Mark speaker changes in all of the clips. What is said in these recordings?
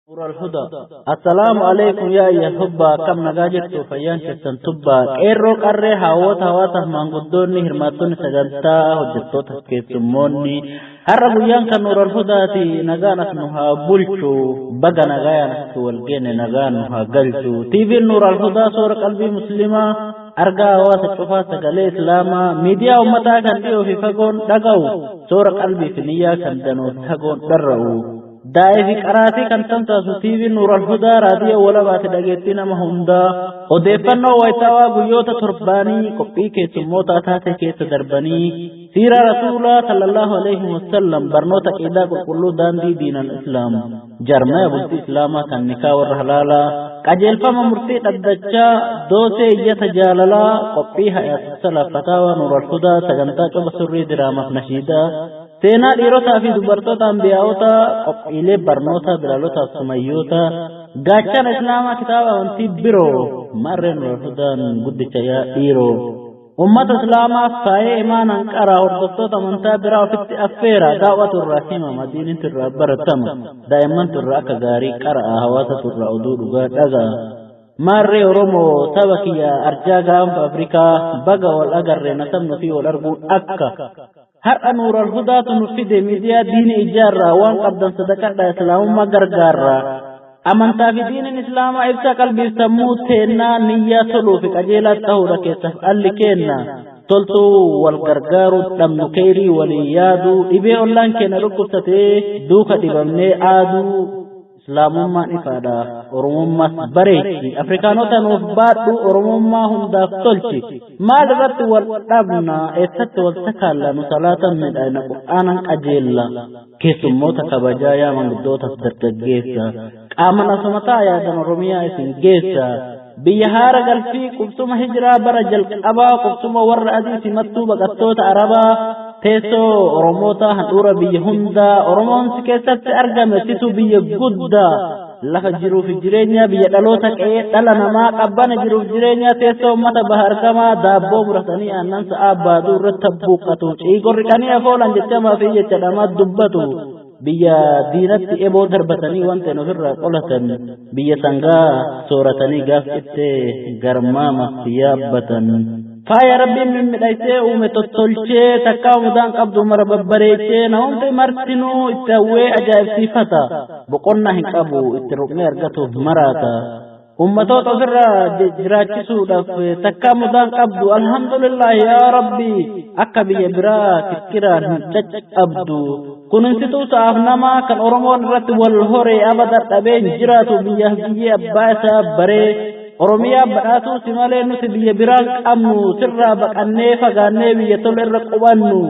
Speaker 1: نور الهدى السلام عليكم يا أيها الحبة كم نجاجت فيان كسن تبا إيرو قرر هاوت هواته من قدوني هرماتون سجنتا هجتو تسكيت سموني هرب يانك نور الهدى تي نجانا نها بلشو بقى نجانا والجين نجانا قلشو تيفي نور الهدى صور قلبي مسلمة أرجع واسطفا سجل إسلاما ميديا أمتا كان في فقون دقو صور قلبي في نيا كان دنو تقون درعو دائفي قراتي كان تنتاسو تيفي نور الهدى راديو ولا بات دقيتنا مهندا ودفنو ويتاوا بيوتا ترباني قبي كيس موتا تاتي كيس درباني سيرا رسول صلى الله عليه وسلم برنوتا إذا كل داندي دين الإسلام جرما بلت إسلاما كان نكا والرحلالا قجل فما مرتي قدجا دوسي يتجاللا قبيها يتسلى فتاوى نور الهدى سجنتا بسري درامة نشيدا سينا ديروتا في دبرتوتا انبياؤوتا قبيلي برنوتا بلالوتا سميوتا غاچان اسلاما كتابا وانتي برو مرن وحدان قد چايا ديرو امت اسلاما فاي ايمانا انقرا وردفتوتا منتا برا وفت افيرا دعوة الرحيمة مدينة الرابرتم دائما ترعك غاري قرأ هواسة الرعودود غاتا ماري رومو سبكيا ارجاغا في افريكا بغا والاغر نتمن فيه والارغو اكا هر نور الهدى تنفيد ميديا دين إجارة وان قبضا صدقاء إسلام ما غرغارة أمانتا في دين الإسلام إبسا قلبي سموتنا نية سلوفك أجيلات تهورا كيسف ألي كينا تلتو والغرغارو تمنو كيري وليادو إبه أولان كينا ركبتته دوكا دبامني آدو إسلامما إفادا أرمما بريكي أفريكانو تنوف باتو أرمما هم داف تلشي ما درت والأبنا إستت والتكالا نصلاة من أين قرآنا أجيلا كيسو موتا كبجايا من دوتا سترك جيسا آمنا سمتا يا دن رميا إسن جيسا بيهارا قلفي قبتم هجرا برجل أبا قبتم ور أديس متو بقتوت عربا تيسو أرموتا هنورا بي هندا أرمون سكيسات أرقام تيسو بي قدا لها جرو في جرينيا بي دلوتا كيه دلنا ما قبان جرو في جرينيا تيسو متا بحر كما دابو مرساني أنانس آبادو رتبو قطو چيقو ركاني أفولا جتما في جتدامات دبتو بيا دينت إبو دربتني وانت نفر قلتا بيا سنغا سورتني غاف إتي غرماما سيابتا فايا ربي من مدايسي ومتطلشي تكاو مدان قبضو مرببريشي نهونت مرسنو اتاوي أجائب سيفتا بقلنا هنقابو اترقني أرغتو مراتا أمتو تصر جراجسو دف تكا مدان قبضو الحمد لله يا ربي أكا بيا برا كتكرا نجج أبدو كننسيتو سافنما كان أرمون رت والهوري أبدا تبين جراتو بيا بيا باسا بري أرميا براتو سمالي نسي بران أمنو سرى بقاني فقاني بيتول الرقوانو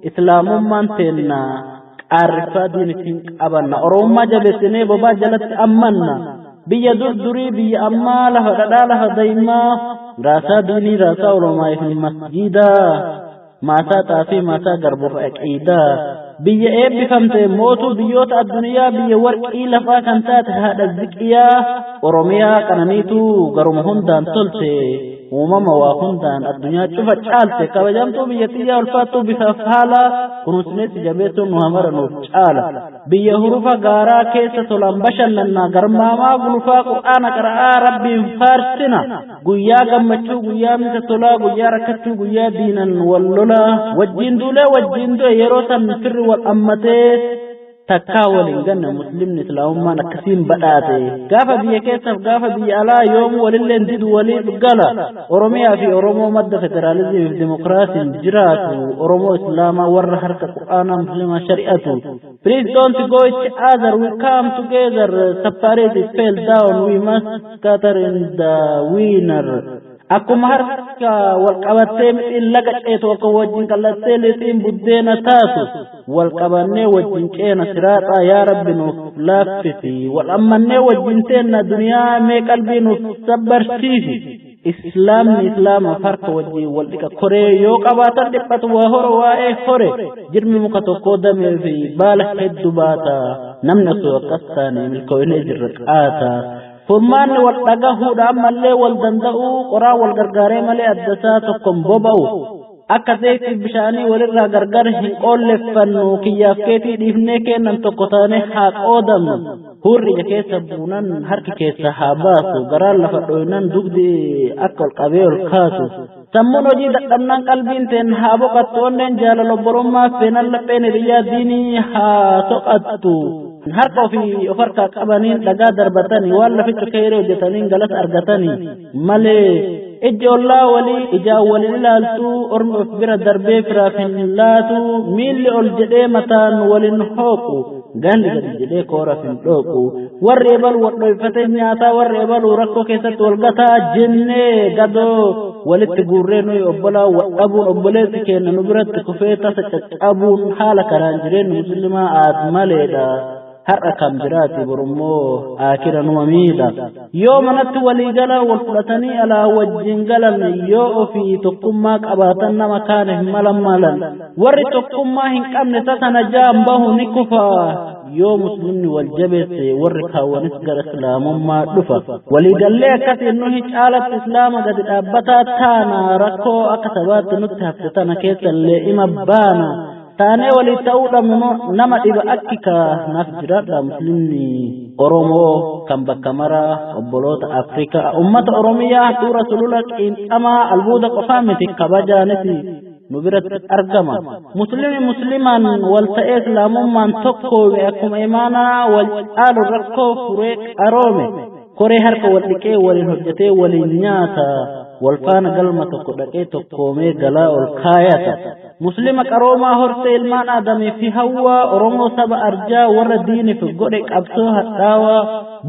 Speaker 1: إسلام مانتنا عارفة دين سنك أبنا أرمى جبسني بابا جلت أمنا بيا دردري بيا أما لها دايما راسا دوني راسا أرمى في المسجدا ماسا تافي ماسا قربو فأكيدا بيا إيب بفمت موتو بيوت الدنيا بيا ورقي لفا كانتات هذا الزكية أرميا كانانيتو قرمهن دان تلسي وماما واهن دان الدنيا تفت شالسي كبجامتو بيتيا والفاتو بفافحالا كنوسنيت جابيتو نهمر نوفشالا بيا هروفا غارا كيسة تلنبشن لنا قرماما قلفا قرآن قرآ ربي فارسنا قويا قمتو قويا مستطلا قويا ركتو قويا دينا واللولا وجين دولا وجين دو يروسا مفر والأمتي تكاول إنجنا مسلم إسلام ما نكسين بداته قافا بيا كيسف قافا بيا على يوم وللين ديد ولي بقالا أرميا في أرمو مادة فدراليزم في ديمقراسي جراته أرمو إسلاما ور حركة قرآن مسلمة شريعته Please don't go each other, we come together, separate it fell down, we must scatter in the winner أكما هركا والقبتين إلا كأيتو وكوجين كالتين لتين بدين تاسو والقباني وجين كينا سراطا يا رب نفلافتي والأماني وجين تينا دنيا مي قلبي نفسبر سيفي إسلام فرق وجي والدك كوري يو قباتا دبت وهور وائي خوري جرمي مكتو قدم في بالح الدباتا نمنسو قصاني ملكويني جرقاتا فرمان والدقه دام ملي والدندقو قرا والغرغاري ملي أدساتكم بوبو akka zayti bishaanii walirraa gargar hin qolleffannu kiyyaaf keetii dhiifnee kennan tokko taane haa qoodamnu hurri ija keessa buunan harki keessa haa baasu garaan lafa dho'inan dugdi akka ol qabee ol kaasu sammuun hojii dadhabnaan qalbiin teen haa boqattu onneen jaalala obbolummaa feenan lapheen hiriyaa diinii haa soqattu harka ofii of harkaa qabaniin dhagaa darbatanii waan laficha keeree hojjetaniin galata argatanii malee ijji ollaa walii ijaa waliin ilaaltu ormi of bira darbee firaaf hin laatu miilli ol jedhee mataan waliin hooqu gandi gadi jedhee kooraaf hin dhooqu warri ebalu wadhoyfatee nyaataa warri ebalu rakkoo keessatti walgataa jennee gadoo walitti guurree nuyi obbolaa wadhabuun obboleessi keenya nu biratti kufee tasa caccabuun haala kanaan jireenyi muslimaa aad maleedha. har'a kam jiraati borummoo akira numa miidha yoo manatti walii gala wal fudhatanii alaa wajjin galan yoo ofii tokkummaa qabaatan nama kaane hin malan warri tokkummaa hin qabne tasana jaan bahu ni kufa yoo muslimni wal jabeesse warri kaawwanis gara islaamummaa dhufa walii gallee akkasiin nuhi caalatti islaama gadi dhaabbataa taana rakkoo akka sabaatti nutti hafte tana keessallee ima baana taanee walii ta'uudhaan nama dhiba akkika naaf jiraadha muslimni Oromoo kan bakka maraa obboloota Afrikaa ummata Oromiyaa dura sulula qiinxamaa albuuda qofaa miti kabajaanis nu biratti argama muslimaan wal ta'ee islaamummaan tokko akkuma imaanaa wal caalu rakkoo furee qaroome koree harka wal dhiqee waliin hojjetee waliin nyaata walfaana galma tokko dhaqee tokkoomee galaa ol kaayata muslima qaroomaa horsee ilmaan aadamii fi hawwaa Oromoo saba arjaa warra diiniif godhe qabsoo hadhaawaa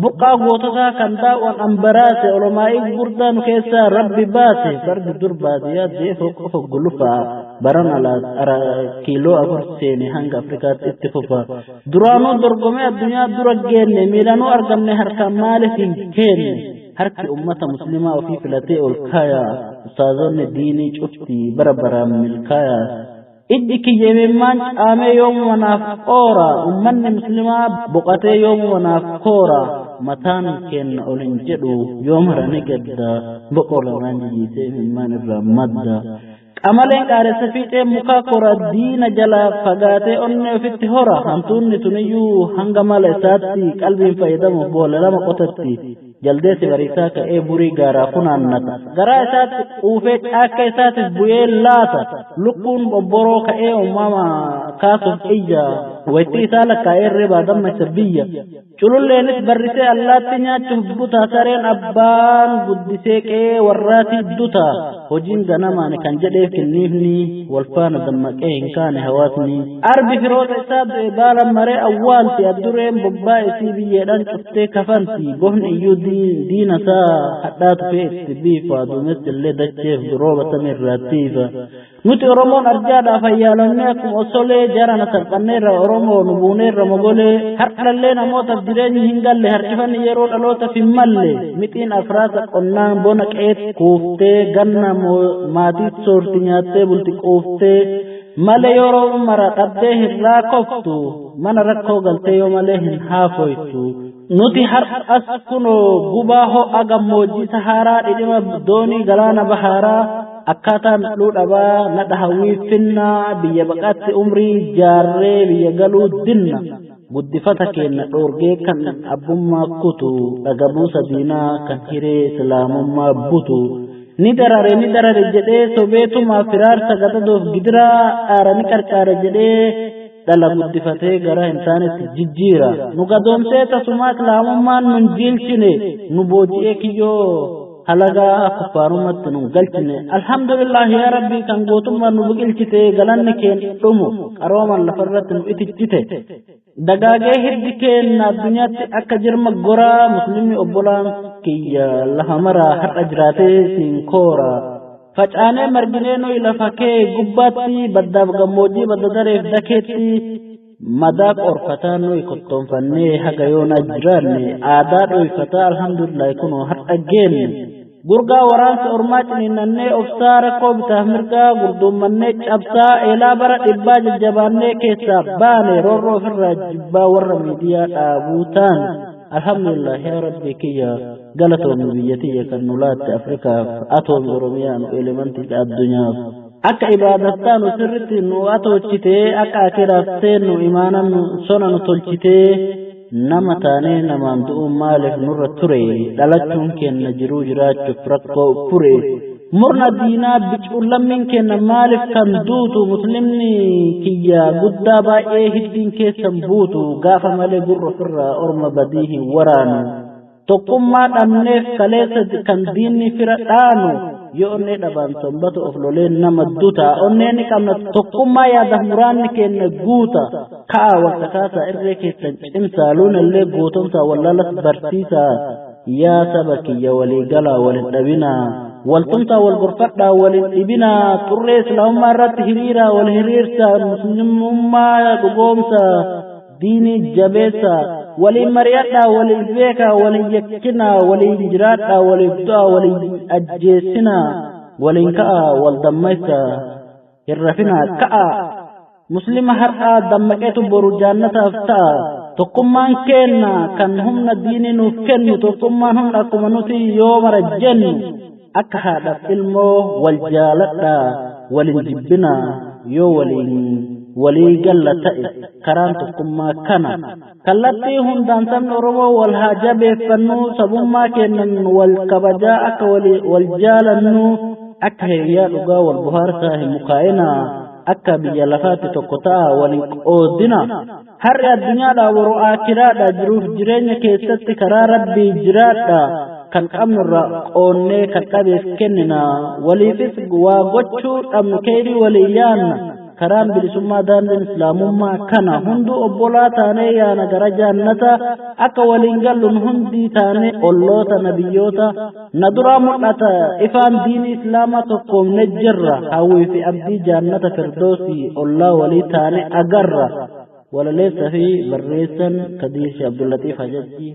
Speaker 1: buqqaa goototaa kan daawwan ambaraase olomaa'ii gurguddaa nu keessaa rabbi baase bardi dur baadiyyaa deefoo qofa gulufaa baran alaa kiiloo afur seene hanga Afrikaatti itti fufa duraanuu dorgomee addunyaa dura geenne miilanuu argamne harkaan maaliif hin kenne harki ummata muslimaa ofii filatee ol kaaya ustaazonni diinii cufti barabaraan milkaaya iddi kiyyeemimmaan caamee yoomuma naaf qoora ummanni muslimaa boqatee yoomuma naaf koora mataan kenna ol hin jedhu yoomara ni gadda boqolanaan jijiisee mimmaan irraa madda qamaleen qaaressa fiixee mukaa kora diina jala fagaatee onnee ofitti hora hantuunni tuniyyuu hanga mala isaatti qalbiin fayyadamuuf boolla lama qotatti jaldeessi bariisaa ka'ee burii gaaraa funaannata garaa isaatti quufee caakka isaatiif bu'ee laata lukkuun bobboroo ka'ee uumama kaasuuf iyya waytii isaa lakkaa'ee reebaa damma isa biyya cululleenis barrisee allaatti nyaachuuf buta sareen abbaan guddisee qe'ee warraatii duta hojiin ganamaan kan jedheef kenniifni walfaana dammaqee hin kaane hawaasni arbi firoota isaa du'e baala maree awwaalti addureen bobbaa isii biyyeedhaan cuftee kafanti gohni iyyuu diina isaa hadhaatu fe'etti biifa duumessi illee dacheef rooba samiirraattiifa nuti Oromoon arjaadhaaf ayyaalonnee akkuma osolee jarana salphanneerra Oromoo nu buuneerra mogolee har'allee namootaaf jireenyi hin galle harkifanni yeroo dhalootaaf hin malle mixiin afraasa qonnaan bona qeetti kuuftee ganna maatii soorti nyaattee bulti quuftee malee yeroo mara dhabdee hin raakoftu mana rakkoo galtee yoo malee hin haafoytu nuti har'as kunoo gubaa ho'a gammoojjii saharaa dhidhima doonii galaana baharaa akkaataan dhudhabaa nadha hawwii finnaa biyya baqaatti umrii jaarree biyya galuu dinna guddifata keenya dhoorgee kan abbummaa kutu dhagabuusa diinaa kan hiree islaamummaa butu ni darare jedhee sobeetumaa firaarsa gadadoof gidiraa dhaarani qarqaare jedhee dhala guddifatee gara hin taanetti jijjiira nu gadoomsee tasumaa islaamummaan nun jiilchine nu booji'ee kiyyoo halagaa kuffaarumatti nu galchine alhamdulillah yaa rabbii kan gootummaa nu biqilchite galanni keen dhumu qarooman lafarratti nu itichite dagaagee hirdi keenna addunyaatti akka jirma goraa muslimni obbolaan kiyya lafa maraa har'a jiraatee siin koora facaanee marginee nuyi lafa kee gubbaatti baddaaf gammoojjii badda dareef dakeetti madaa qorfataa nuyi kottoonfannee haga yoonaa jiraanne aadaa dhoyfataa alhamdulillah kunoo har'a geenne gurgaa waraansa ormaa ciniinnannee obsaa rakkoo bitaaf mirgaa gurduummannee cabsaa eelaa bara dhibbaa jajjabaannee keessaa baane roorroo ofirraa jibbaa warra miidiyaa dhaabuu taane alhamdulillah yaa rabbii kiyya galatoomni biyyatiyya kan nulaatti afrikaaf atoomi oromiyaan elementii addunyaaf akka ibaadataan sirriitti nu atoochitee akka akiraafteen nu imaana sona nu tolchitee nama taanee namaan du'uun maaliif nurra ture dhalachuun kenna jiruu jiraachuuf rakkoo fure murna diinaa bicuun lammiin kenna maaliif kan duutu muslimni kiyya guddaa baay'ee hiddiin keessan buutu gaafa malee gurra ofirraa orma badii hin waraanu tokkummaa dhabneef kaleessa kan diinni fira dhaanu yoo onnee dhabaan sombatu of loleen nama duta onneen qabna tokkummaa yaada muraanni kenna guuta ka'a waqta kaasa irree keessan cimsaa luunallee gootomsaa wallaalas barsiisaa yaa saba kiyya walii galaa walin dhabinaa waltumsaa wal gorfadhaa walin dhibinaa xurree islaamummaa irratti hiriiraa wal hiriirsaa muslimummaa dhugoomsaa diinii jabeessaa waliin mari'adhaa waliin beekaa waliin yakkinaa waliin jiraadhaa waliin du'aa waliin ajjeesinaa waliin ka'a wal dammaysaa hirrafinaa ka'a muslima har'aa dammaqeetu boru jaannataaf ta'a tokkummaan kenna kan humna diinii nuuf kennu tokkummaan humna akkuma nuti yoo mara jennu akka haadhaaf ilmoo wal jaaladhaa waliin jibbinaa yoo walii galla ta'e karaan tokkummaa kana kallattii hundaan sabni Oromoo wal haa jabeeffannu sabummaa kennan wal kabajaa akka wal jaalannu akka hiriyaa dhugaa wal buhaarsaa hin mukaa'ina akka biyya lafaatti tokko ta'a waliin qoodina har'i addunyaadhaa waroo akiraadhaa jiruuf jireenya keessatti karaa rabbii jiraadhaa kan qabnurraa qoonnee kan qabeef kennina waliifis waa gochuu dhabnu keerii walii yaanna karaan bilisummaa daandiin islaamummaa kana hunduu obbolaa taanee yaana gara jaannata akka waliin galluun hundii taanee olloota nabiyyoota na duraa mul'ata ifaan diinii islaamaa tokkoomne jirra hawwii fi abdii jaannata firdoosii ollaa walii taanee agarra walaleessa fi barreessan Kadiir Abdullatiif Hajajji